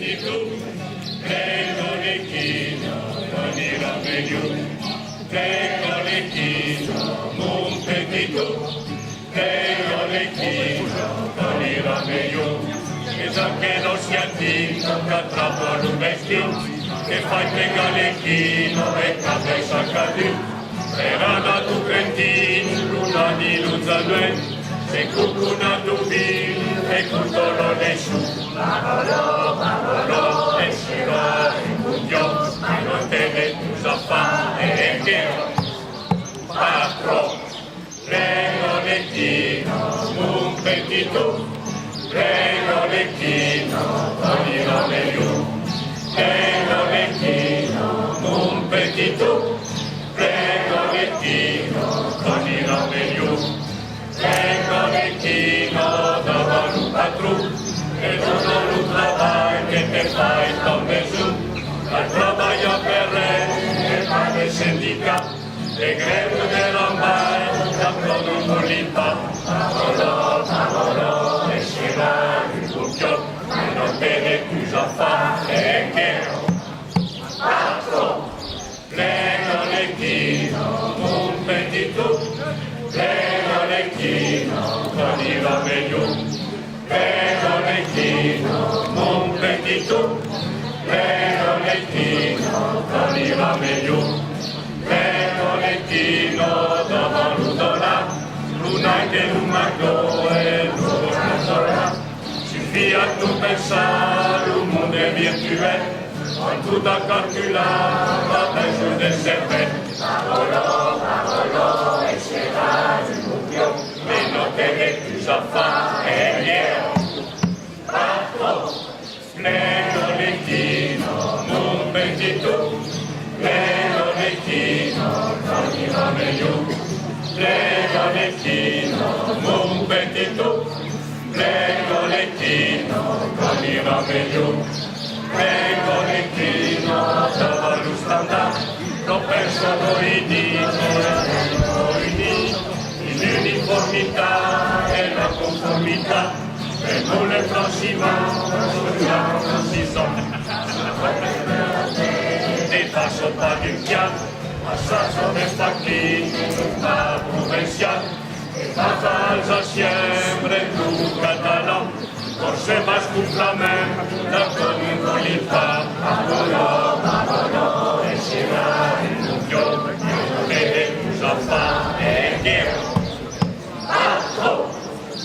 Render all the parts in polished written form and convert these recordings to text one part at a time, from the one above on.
petit tout, Pecolecchino, on ira meglio. Pecolecchino, mon petit tout, Pecolecchino, on ira meglio. E già che non sia tinto, che attrappo un vestito, che fai Pecolecchino e capisci cadù. Era tu Trentino, luna di Luzanue, se cucuna tu vi, e cucolo nessuno. Pavolo, e si va in cucchio, ma non te ne tu sa fare, che patro, prego Lecchino, un petito, prego Lecchino, venirà meglio, prego Lecchino, un petito, prego Lecchino, venirà meglio, prego Lecchino, davanti un patro, e non lo travail che te fai tomber giù, la travailla per re, e fa le syndicat, le grèves de l'ambaye, d'apprendre non li pas, Pavolo, e si va du cucchio, e non te ne plus a fare, che patro, prego Lecchino, un petito, prego Lecchino, venirà meglio. Prego Lecchino, mon petito, prego Lecchino, venirà meglio. Prego Lecchino, dopo l'udola, luna che non manco e l'udola. Suffit à tout pensare, le monde est virtuel, en tout à calculer, la pêche des cervelles. Pavolo, et c'est là du bouillon, mais non te ne plus à fare, prego Lecchino, mon petito, prego Lecchino, venirà meglio. Prego Lecchino, mon petito, prego Lecchino, venirà meglio. Prego Lecchino, davanti lo standard, lo penso l'uniformità e la conformità. E non le franchiments, des façons pas du piano, à ça sont des stacchines, pas provincial, et pas alsacien, breton, catalan, quand c'est vache coupe la même, la commune qu'on lit pas, Pavolo, et c'est là, une bouillon, et des coups à part, et guerre, patro,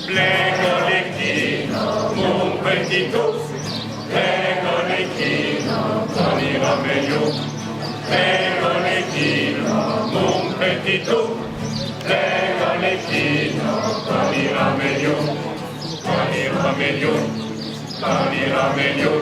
prego Lecchino, mon petito, prego Lecchino, venirà meglio. Prego Lecchino, mon petito, prego Lecchino, venirà meglio. Venirà meglio, venirà meglio.